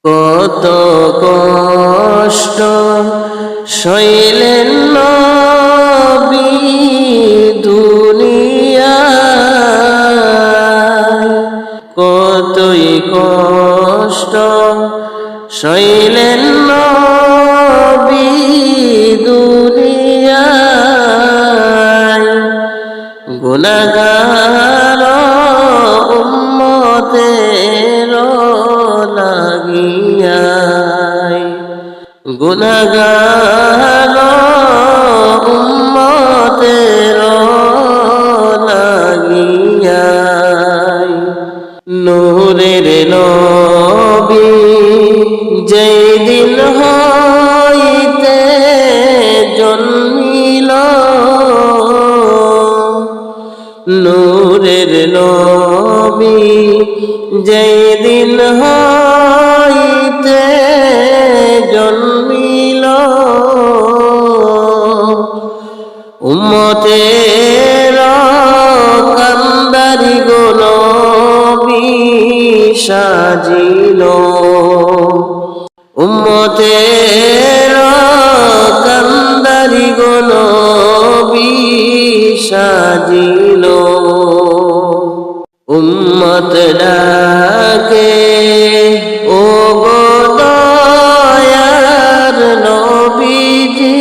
কত কষ্ট সইলেন নবী দুনিয়ায়, কতই কষ্ট সইলেন নবী দুনিয়ায়। গুনাহগার উম্মতের লাগিয়ায়, গুনাহগার উম্মতের লাগিয়ায়। নূরের নবী যেই দিন হইতে জন্মিল, নূরের নবী যেই দিন হইতে জন্মিল, উম্মতের কান্দারি গো নবী সাজিল, উম্মতের কান্দারি গো নবী সাজিল। উম্মত ডাকে ও গো দয়ার নবীজি,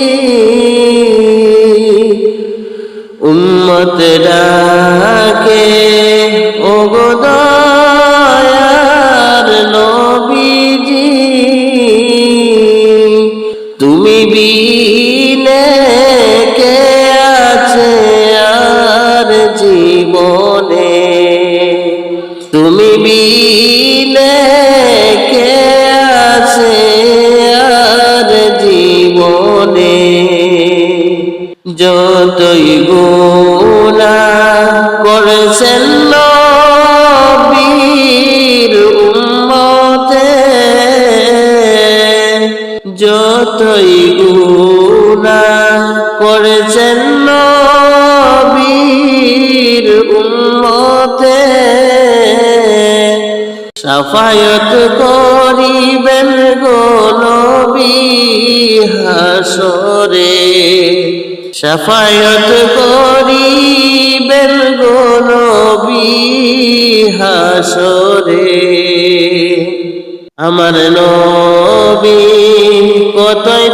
উম্মত ডাকে ও গো দয়ার নবীজি। তুমি বিনে কে আছে আর জীবনে, তুমি বিনে কে আছে আর জীবনে। যতই গুনাহ করেছেন নবীর উম্মতে, যতই গুনাহ করেছেন নবীর উম্মতে, শাফায়াত করিবেন গো নবী হাসরে, শাফায়াত করিবেন গো নবী হাসরে। আমার নবী কতই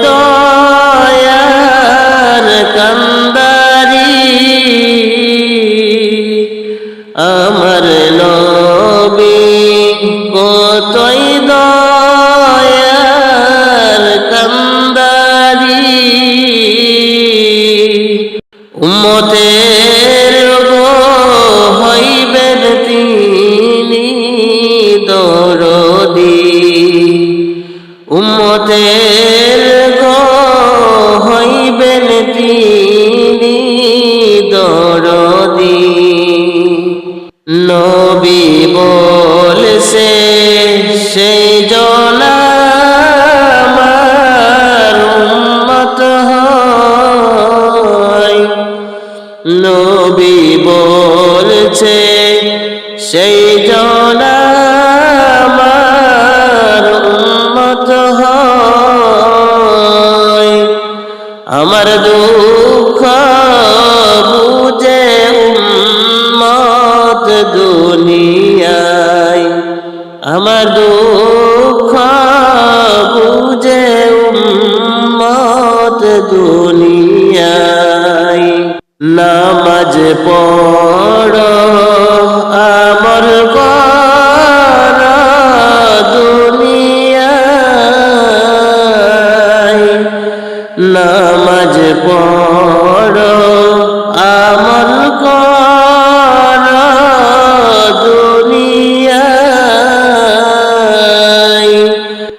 দয়ার কান্দারি, আমার নবী কতই দয়ার কান্দারি। উম্মতের গো হইবেন তিনি দরদি, উম্মতের গো হইবেন তিনি দরদি। নবী বলছে সেই জন আমার উম্মত হয়, নবী বলছে সেই জন আমার উম্মত হয়। আমার দুঃখ বুঝে উম্মত দুনিয়ায়, আমার দুঃখ বুঝে উম্মত দুনিয়ায়। নামাজ পড়ো আমল করো দুনিয়ায়, নামাজ পড়ো আমল করো দুনিয়ায়।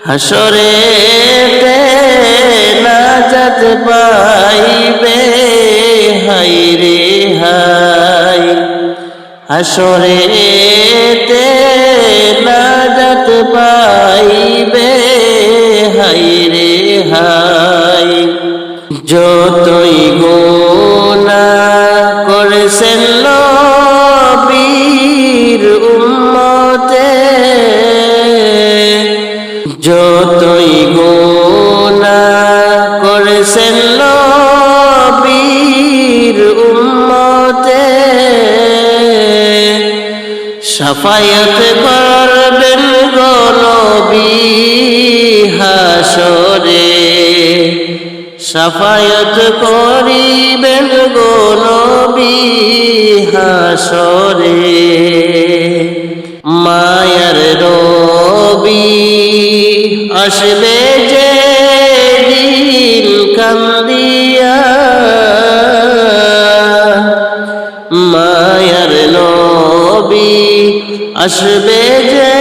হাসরেতে নাজাত পাইবে হায় রে হায়, হাসরেতে নাজাত পাইবে হায় রে হায়। যতই গুনাহ করেছেন নবীর উম্মতে, যতই গুনাহ করেছেন নবীর উম্মতে শাফায়াত করবেন গো নবী হাসরে শাফায়াত করিবেন গো নবী হাসরে মায়ার নবী আসবে যে দিন কান্দিয়া মায়ার নবী আসবে যে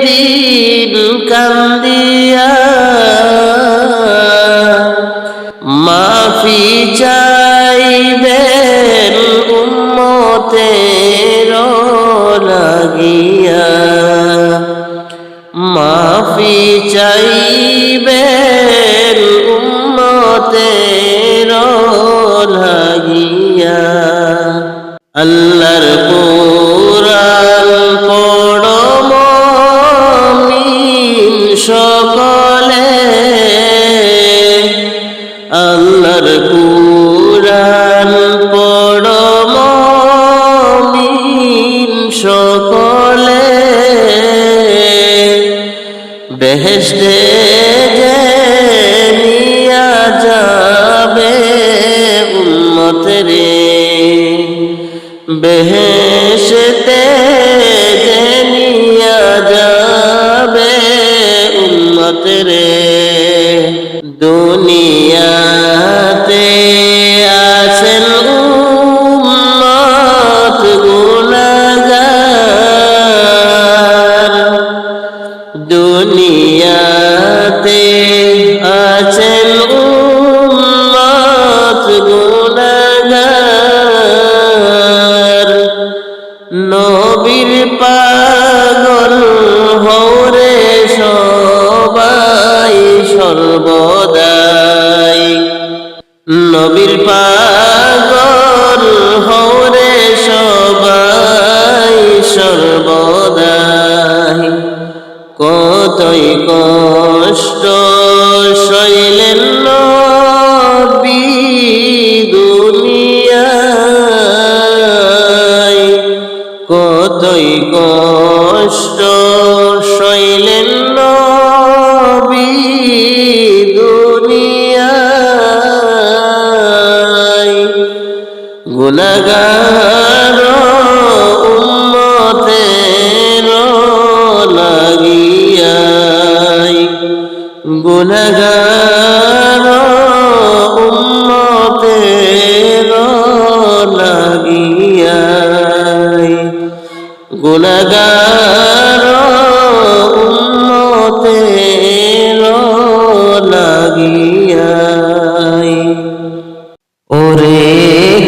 দিন কান্দিয়া মাফি চাইবেন উম্মতের লাগিয়া মাফি চাইবেন উম্মতের লাগিয়া আল্লাহর কুরআন পড়ো মুমিন সকলে আল্লাহর কুরআন পড়ো মুমিন সকলে বেহেশতে যে নিয়া যাবে উম্মত রে বেহেশতে যে নিয়া যাবে উম্মত রে দুনিয়াতে আছেন উম্মত গুনাহগার দুনিয়াতে আছেন উম্মত গুনাহগার নবীর পাগল হওরে সবাই সর্বদাই নবীর পাগল হওরে সবাই সর্বদাই কতই কষ্ট সইলেন নবী দুনিয়ায় কতই কষ্ট সইলেন নবী দুনিয়ায় গুনাহগার উম্মতের লাগিয়া গুনাহগার উম্মতের লাগিয়া গুনাহগার উম্মতের লাগিয়া ওরে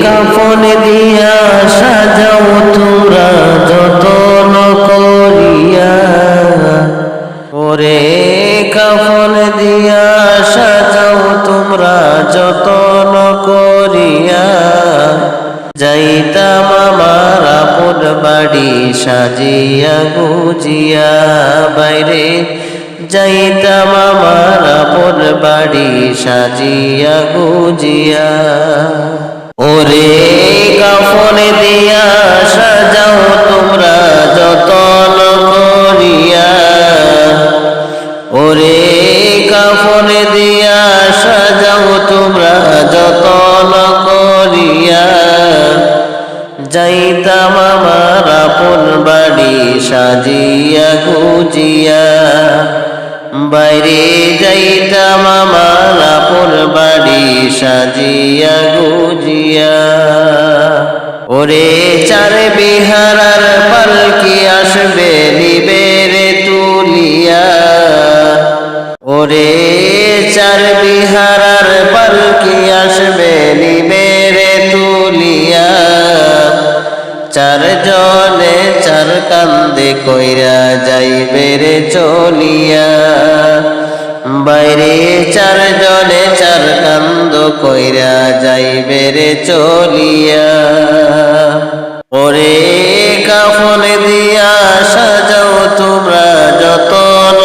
কাফন দিয়া সাজাও তোমরা যতন করিয়া ওরে কাফন দিয়া সাজাও তোমরা যতন করিয়া যাইতাম আমার আপন বাড়ি সাজিয়া গুজিয়া বাইরে যাইতাম আমার আপন বাড়ি সাজিয়া গুজিয়া ওরে কাফন দিয়া সাজাও তোমরা যতন করিয়া ওরে কাফন দিয়া সাজাও তোমরা যতন করিয়া যাইতাম আমার আপন বাড়ি সাজিয়া গুজিয়া বাইরে যাইতাম আমার আপন বাড়ি সাজিয়া গুজিয়া ওরে চার বিহারার পালকি আসবে নিবেরে তুলিয়া ওরে চার বিহারার পালকি আসবে নিবেরে তুলিয়া চার জনে চার কান্দে কইরা যাইবে রে চলিয়া বাইরে চার জনে চার কান্দ কইরা যাইবে রে চলিয়া ওরে কাফন দিয়া সাজাও তোমরা যতন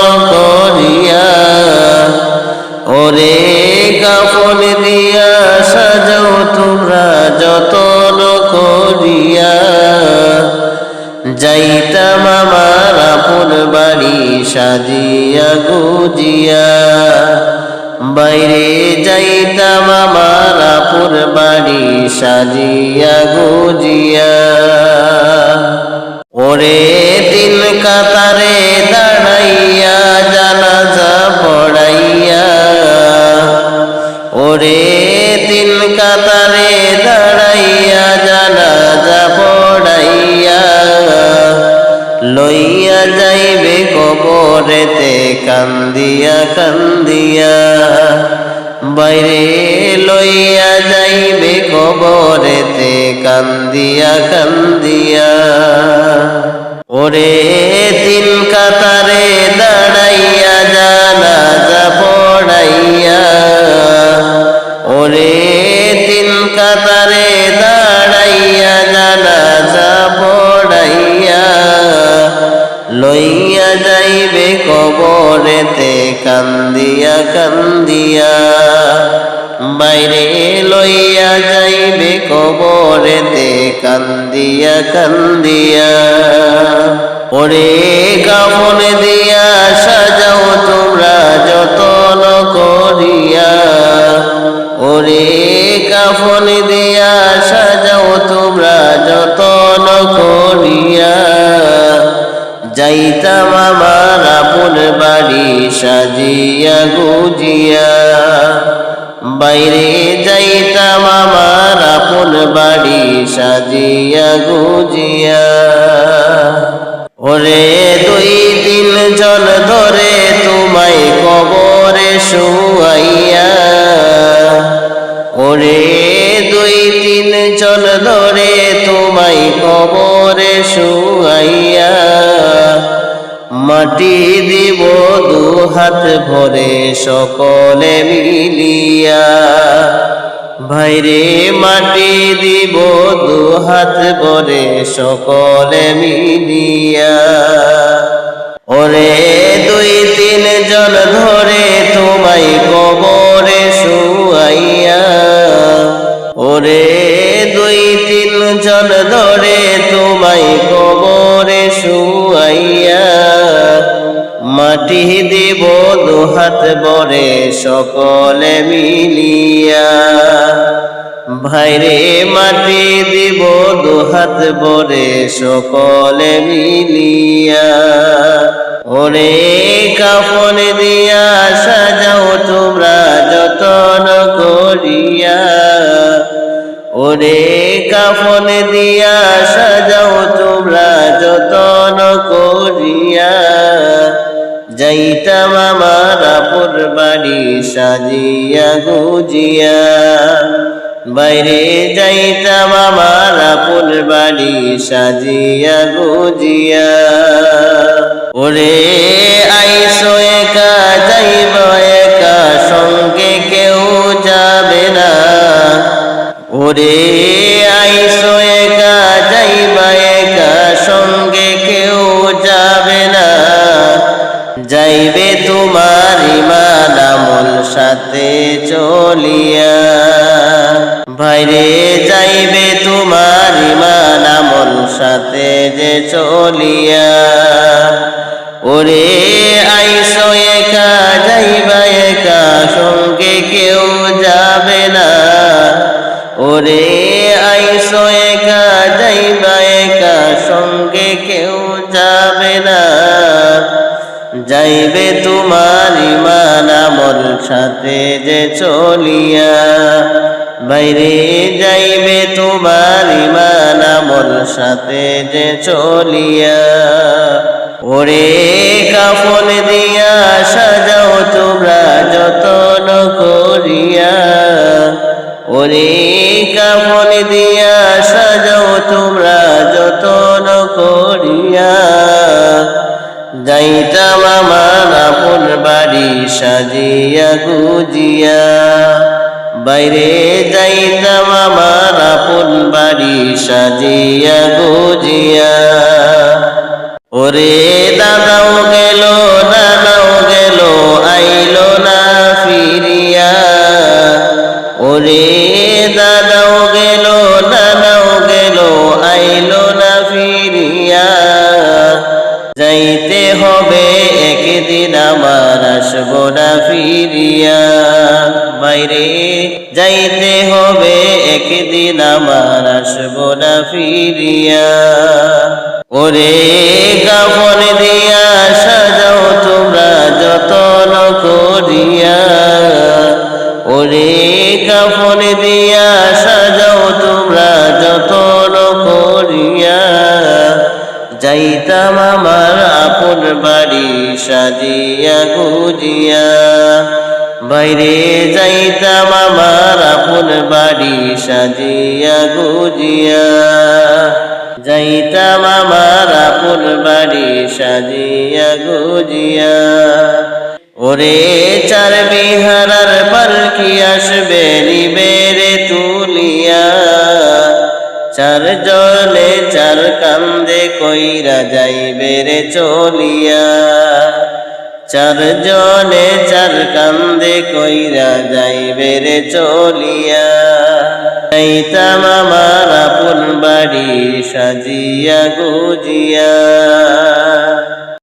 সাজিয়া গুজিয়া বাইরে যাইতাম আমার আপুর বাড়ি সাজিয়া গুজিয়া ওরে তিন কাতারে দাঁড়াইয়া জানাজা পড়াইয়া ওরে তিন কাতারে দাঁড়াইয়া জানাজা পড়াইয়া লইয়া যাইবে কবরেতে কান্দিয়া কান্দিয়া বাইরে লইয়া যাইবে কবরেতে কান্দিয়া কান্দিয়া ওরে তিন কাতারে দাঁড়াইয়া জানাজা পড়াইয়া ওরে তিন কাতারে দাঁড়াইয়া জানাজা পড়াইয়া লইয়া যাইবে কবরেতে কান্দিয়া কান্দিয়া বাইরে লইয়া যাইবে কবরেতে কান্দিয়া কান্দিয়া ওরে কাফন দিয়া সাজাও তোমরা যতন করিয়া ওরে কাফন দিয়া সাজাও তোমরা যতন করিয়া যাইতাম আমার আপুর বাড়ি সাজিয়া গুজিয়া বাইরে যাইতাম আমার আপুর বাড়ি সাজিয়া গুজিয়া ওরে দুই তিন জন ধরে তোমায় কবরে শুয়াইয়া ওরে দুই তিন জন ধরে তোমায় কবরে শুয়াইয়া মাটি দিব দু হাত ভরে সকলে মিলিয়া ভাইরে মাটি দিব দু হাত ভরে সকলে মিলিয়া ওরে দুই তিন জন ধরে তোমায় কবরে শুয়াইয়া ওরে দুই তিন জন ধরে তোমায় কবরে শুয়াইয়া মাটি দিব দু হাত ভরে সকলে মিলিয়া ভাইরে মাটি দিব দু হাত ভরে সকলে মিলিয়া ওরে কাফন দিয়া সাজাও তোমরা যতন করিয়া ওরে কাফন দিয়া সাজাও তোমরা যতন করিয়া যাইতাম আমার আপুর বাড়ি সাজিয়া গুজিয়া বাইরে যাইতাম আমার আপুর বাড়ি সাজিয়া গুজিয়া ওরে আইসো একা যাইব একা সঙ্গে কেউ যাবে না ওরে আইসো একা যাইবা একা সঙ্গে কেউ যাবে না যাইবে তোমার ইমান আমল সাথে চলিয়া ভাইরে যাইবে তোমার ইমান আমল সাথে যে চলিয়া ওরে আইসো একা যাইবা একা সঙ্গে কেউ যাবে না ওরে আইসো একা যাইবা একা সঙ্গে কেউ যাবে না যাইবে তোমার ইমান আমল সাথে যে চলিয়া বাইরে যাইবে তোমার ইমান আমল সাথে যে চলিয়া ওরে কাফন দিয়া সাজাও তোমরা যতন করিয়া ওরে কাফন দিয়া সাজাও তোমরা যতন করিয়া যাইতাম আমার আপুর বাড়ি সাজিয়া গুজিয়া বাইরে যাইতাম আমার আপুর বাড়ি সাজিয়া গুজিয়া ওরে দাদাও গেল নানাও গেল আইলো না ফিরিয়া ওরে দাদাও গেল নানাও গেল আইলো না ফিরিয়া যাইতে হবে আসব না ফিরিয়া। বাইরে যাইতে হবে একদিন আমার, আসব না ফিরিয়া। ওরে কাফন দিয়া সাজাও তোমরা যতন করিয়া, ওরে কাফন দিয়া সাজাও তোমরা যতন করিয়া। যাইতাম আমার আপন বাড়ি সাজিয়া গুজিয়া, বাইরে যাইতাম আমার আপন বাড়ি সাজিয়া গুজিয়া। যাইতাম আমার আপন বাড়ি সাজিয়া গুজিয়া। ওরে চার বিহারার পালকি আসবে নিবেরে তুলিয়া, চার জলে চার কান্দে কইরা যাইবে রে চলিয়া। চার জলে চার কান্দে কইরা যাইবে রে চলিয়া। যাইতাম আমার আপন বাড়ি সাজিয়া গুজিয়া।